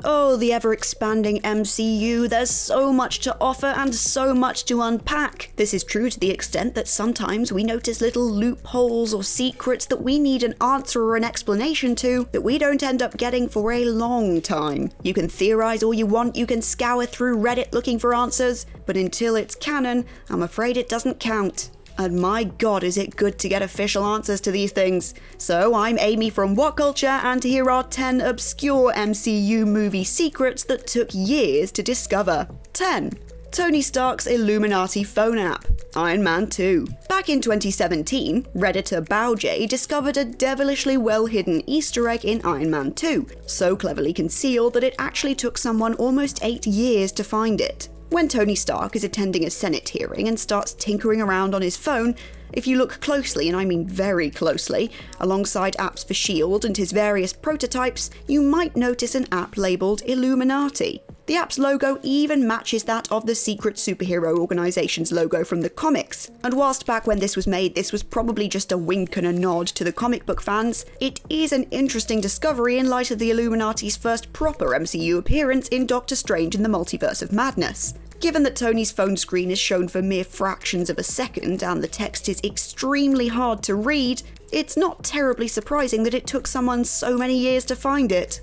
Oh, the ever-expanding MCU, there's so much to offer and so much to unpack. This is true to the extent that sometimes we notice little loopholes or secrets that we need an answer or an explanation to that we don't end up getting for a long time. You can theorize all you want, you can scour through Reddit looking for answers, but until it's canon, I'm afraid it doesn't count. And my god, is it good to get official answers to these things. So I'm Amy from What Culture, and here are 10 obscure MCU movie secrets that took years to discover. 10. Tony Stark's Illuminati phone app. Iron Man 2. Back in 2017, Redditor BowJ discovered a devilishly well-hidden Easter egg in Iron Man 2, so cleverly concealed that it actually took someone almost 8 years to find it. When Tony Stark is attending a Senate hearing and starts tinkering around on his phone, if you look closely, and I mean very closely, alongside apps for S.H.I.E.L.D. and his various prototypes, you might notice an app labelled Illuminati. The app's logo even matches that of the secret superhero organisation's logo from the comics. And whilst back when this was made, this was probably just a wink and a nod to the comic book fans, it is an interesting discovery in light of the Illuminati's first proper MCU appearance in Doctor Strange in the Multiverse of Madness. Given that Tony's phone screen is shown for mere fractions of a second and the text is extremely hard to read, it's not terribly surprising that it took someone so many years to find it.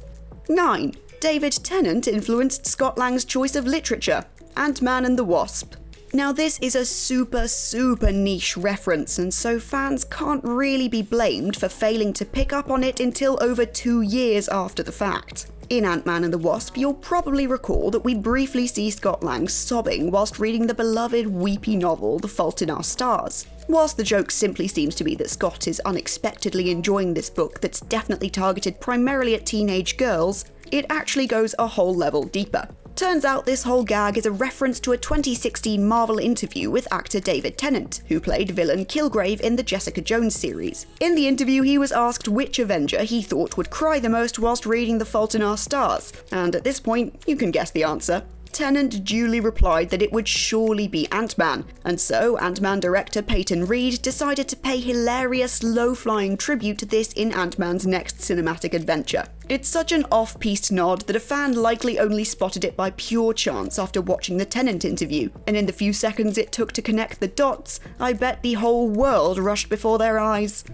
9. David Tennant influenced Scott Lang's choice of literature. Ant-Man and the Wasp. Now this is a super niche reference, and so fans can't really be blamed for failing to pick up on it until over 2 years after the fact. In Ant-Man and the Wasp, you'll probably recall that we briefly see Scott Lang sobbing whilst reading the beloved weepy novel The Fault in Our Stars. Whilst the joke simply seems to be that Scott is unexpectedly enjoying this book that's definitely targeted primarily at teenage girls, it actually goes a whole level deeper. Turns out this whole gag is a reference to a 2016 Marvel interview with actor David Tennant, who played villain Kilgrave in the Jessica Jones series. In the interview, he was asked which Avenger he thought would cry the most whilst reading The Fault in Our Stars, and at this point, you can guess the answer. Tennant duly replied that it would surely be Ant-Man, and so Ant-Man director Peyton Reed decided to pay hilarious, low-flying tribute to this in Ant-Man's next cinematic adventure. It's such an off-piste nod that a fan likely only spotted it by pure chance after watching the Tennant interview, and in the few seconds it took to connect the dots, I bet the whole world rushed before their eyes.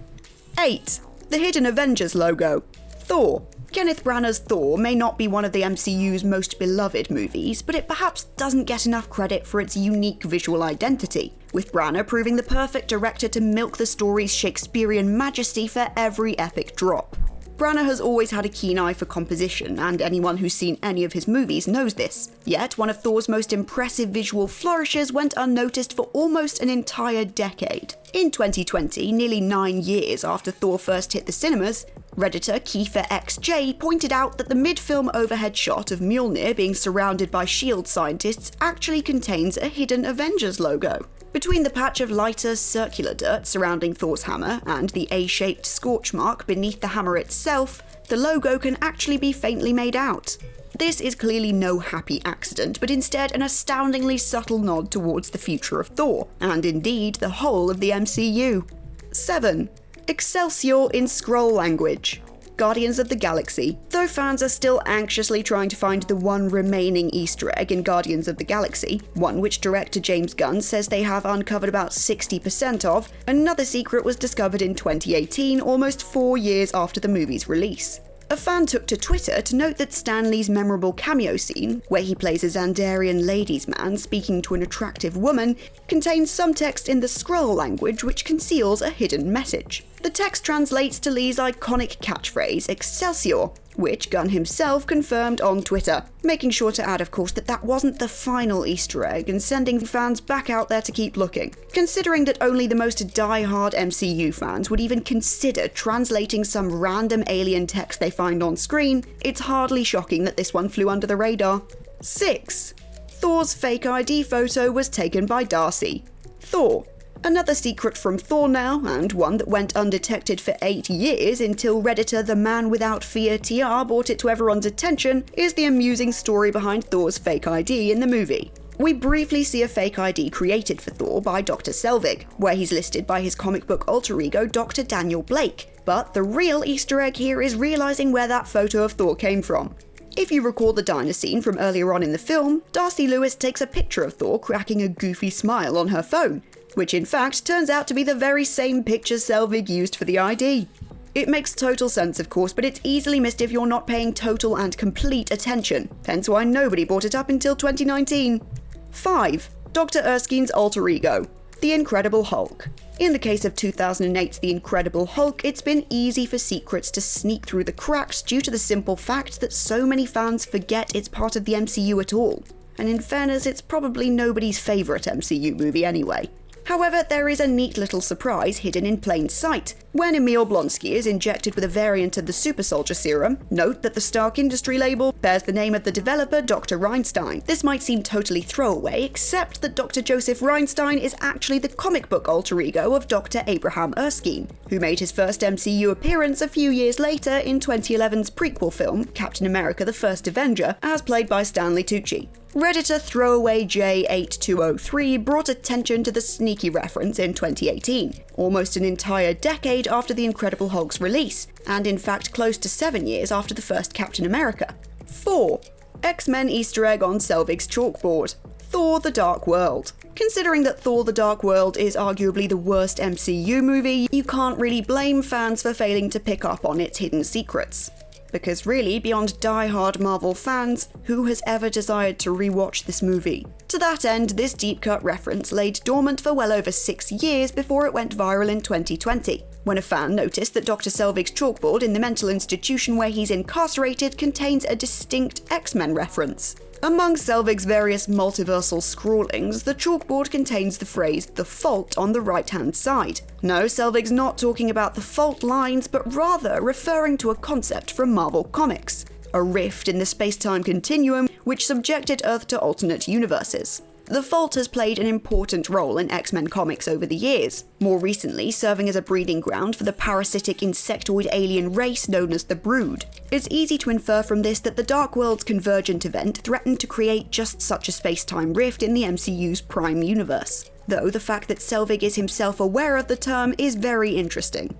8. The hidden Avengers logo. Thor. Kenneth Branagh's Thor may not be one of the MCU's most beloved movies, but it perhaps doesn't get enough credit for its unique visual identity, with Branagh proving the perfect director to milk the story's Shakespearean majesty for every epic drop. Branagh has always had a keen eye for composition, and anyone who's seen any of his movies knows this. Yet, one of Thor's most impressive visual flourishes went unnoticed for almost an entire decade. In 2020, nearly 9 years after Thor first hit the cinemas, Redditor Kiefer XJ pointed out that the mid-film overhead shot of Mjolnir being surrounded by S.H.I.E.L.D. scientists actually contains a hidden Avengers logo. Between the patch of lighter, circular dirt surrounding Thor's hammer and the A-shaped scorch mark beneath the hammer itself, the logo can actually be faintly made out. This is clearly no happy accident, but instead an astoundingly subtle nod towards the future of Thor, and indeed the whole of the MCU. 7. EXCELSIOR in SKRULL language. Guardians of the Galaxy. Though fans are still anxiously trying to find the one remaining Easter egg in Guardians of the Galaxy, one which director James Gunn says they have uncovered about 60% of, another secret was discovered in 2018, almost 4 years after the movie's release. A fan took to Twitter to note that Stan Lee's memorable cameo scene, where he plays a Xandarian ladies' man speaking to an attractive woman, contains some text in the SKRULL language which conceals a hidden message. The text translates to Lee's iconic catchphrase, EXCELSIOR, which Gunn himself confirmed on Twitter, making sure to add, of course, that that wasn't the final Easter egg and sending fans back out there to keep looking. Considering that only the most die-hard MCU fans would even consider translating some random alien text they find on screen, it's hardly shocking that this one flew under the radar. 6. Thor's fake ID photo was taken by Darcy. Thor. Another secret from Thor now, and one that went undetected for 8 years until Redditor The Man Without Fear TR brought it to everyone's attention, is the amusing story behind Thor's fake ID in the movie. We briefly see a fake ID created for Thor by Dr. Selvig, where he's listed by his comic book alter ego Dr. Daniel Blake, but the real Easter egg here is realising where that photo of Thor came from. If you recall the diner scene from earlier on in the film, Darcy Lewis takes a picture of Thor cracking a goofy smile on her phone, which in fact turns out to be the very same picture Selvig used for the ID. It makes total sense, of course, but it's easily missed if you're not paying total and complete attention, hence why nobody brought it up until 2019. 5. Dr. Erskine's alter ego, the Incredible Hulk. In the case of 2008's The Incredible Hulk, it's been easy for secrets to sneak through the cracks due to the simple fact that so many fans forget it's part of the MCU at all. And in fairness, it's probably nobody's favourite MCU movie anyway. However, there is a neat little surprise hidden in plain sight. When Emil Blonsky is injected with a variant of the Super Soldier Serum, note that the Stark Industry label bears the name of the developer, Dr. Reinstein. This might seem totally throwaway, except that Dr. Joseph Reinstein is actually the comic book alter ego of Dr. Abraham Erskine, who made his first MCU appearance a few years later in 2011's prequel film, Captain America: The First Avenger, as played by Stanley Tucci. Redditor throwaway J8203 brought attention to the sneaky reference in 2018, almost an entire decade after the Incredible Hulk's release, and in fact close to 7 years after the first Captain America. 4. X-Men Easter egg on Selvig's chalkboard. Thor: The Dark World. Considering that Thor: The Dark World is arguably the worst MCU movie, you can't really blame fans for failing to pick up on its hidden secrets. Because really, beyond die-hard Marvel fans, who has ever desired to rewatch this movie? To that end, this deep-cut reference laid dormant for well over 6 years before it went viral in 2020, when a fan noticed that Dr. Selvig's chalkboard in the mental institution where he's incarcerated contains a distinct X-Men reference. Among Selvig's various multiversal scrawlings, the chalkboard contains the phrase "the fault" on the right-hand side. No, Selvig's not talking about the fault lines, but rather referring to a concept from Marvel Comics, a rift in the space-time continuum which subjected Earth to alternate universes. The Fault has played an important role in X-Men comics over the years, more recently serving as a breeding ground for the parasitic insectoid alien race known as the Brood. It's easy to infer from this that the Dark World's Convergent event threatened to create just such a space-time rift in the MCU's Prime universe, though the fact that Selvig is himself aware of the term is very interesting.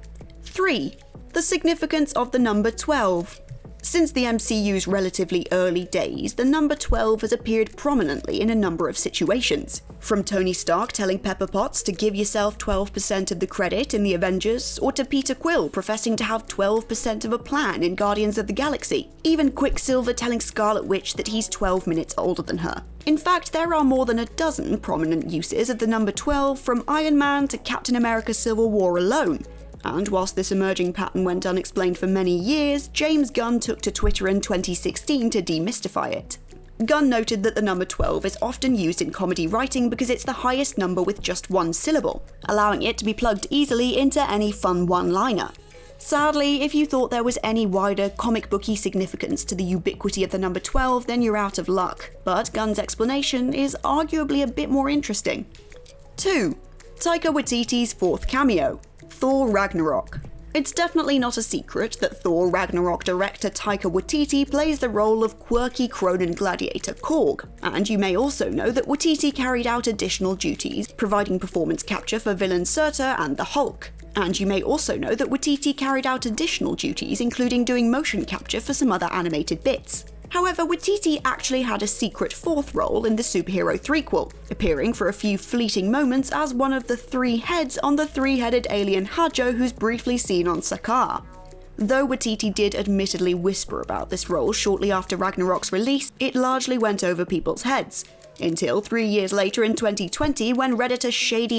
3. The significance of the number 12. Since the MCU's relatively early days, the number 12 has appeared prominently in a number of situations. From Tony Stark telling Pepper Potts to give yourself 12% of the credit in the Avengers, or to Peter Quill professing to have 12% of a plan in Guardians of the Galaxy. Even Quicksilver telling Scarlet Witch that he's 12 minutes older than her. In fact, there are more than a dozen prominent uses of the number 12 from Iron Man to Captain America: Civil War alone. And whilst this emerging pattern went unexplained for many years, James Gunn took to Twitter in 2016 to demystify it. Gunn noted that the number 12 is often used in comedy writing because it's the highest number with just one syllable, allowing it to be plugged easily into any fun one-liner. Sadly, if you thought there was any wider comic booky significance to the ubiquity of the number 12, then you're out of luck. But Gunn's explanation is arguably a bit more interesting. 2. Taika Waititi's fourth cameo. Thor: Ragnarok. It's definitely not a secret that Thor: Ragnarok director Taika Waititi plays the role of quirky Kronan gladiator Korg, and you may also know that Waititi carried out additional duties, providing performance capture for villain Surtur and the Hulk. And you may also know that Waititi carried out additional duties, including doing motion capture for some other animated bits. However, Waititi actually had a secret fourth role in the superhero threequel, appearing for a few fleeting moments as one of the 3 heads on the 3-headed alien Hajo who's briefly seen on Sakaar. Though Waititi did admittedly whisper about this role shortly after Ragnarok's release, it largely went over people's heads. Until 3 years later in 2020 when Redditor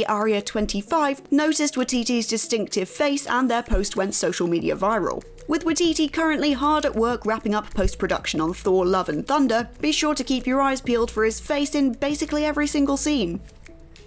ShadyAria25 noticed Waititi's distinctive face and their post went social media viral. With Waititi currently hard at work wrapping up post-production on Thor: Love and Thunder, be sure to keep your eyes peeled for his face in basically every single scene.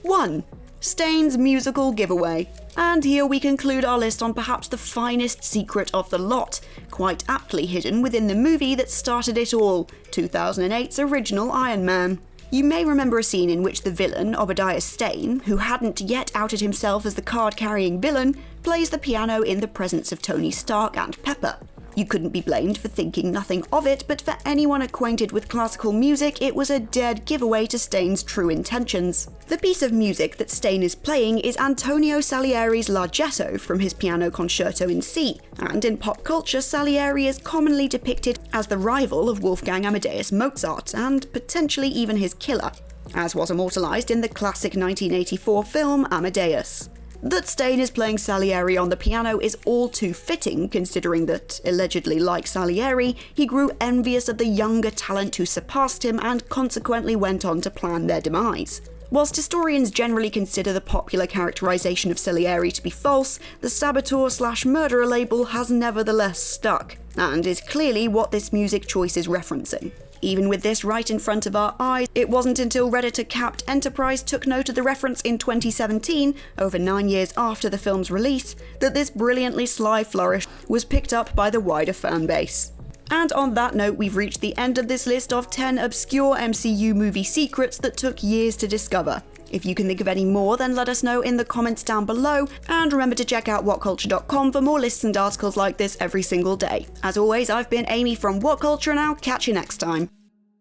1. STANE'S musical giveaway. And here we conclude our list on perhaps the finest secret of the lot, quite aptly hidden within the movie that started it all, 2008's original Iron Man. You may remember a scene in which the villain, Obadiah Stane, who hadn't yet outed himself as the card-carrying villain, plays the piano in the presence of Tony Stark and Pepper. You couldn't be blamed for thinking nothing of it, but for anyone acquainted with classical music, it was a dead giveaway to Stane's true intentions. The piece of music that Stane is playing is Antonio Salieri's Larghetto from his piano concerto in C, and in pop culture, Salieri is commonly depicted as the rival of Wolfgang Amadeus Mozart, and potentially even his killer, as was immortalised in the classic 1984 film Amadeus. That Stane is playing Salieri on the piano is all too fitting, considering that, allegedly like Salieri, he grew envious of the younger talent who surpassed him and consequently went on to plan their demise. Whilst historians generally consider the popular characterisation of Salieri to be false, the saboteur/murderer label has nevertheless stuck, and is clearly what this music choice is referencing. Even with this right in front of our eyes, it wasn't until Redditor-capped Enterprise took note of the reference in 2017, over 9 years after the film's release, that this brilliantly sly flourish was picked up by the wider fanbase. And on that note, we've reached the end of this list of 10 obscure MCU movie secrets that took years to discover. If you can think of any more, then let us know in the comments down below, and remember to check out whatculture.com for more lists and articles like this every single day. As always, I've been Amy from What Culture, and I'll catch you next time.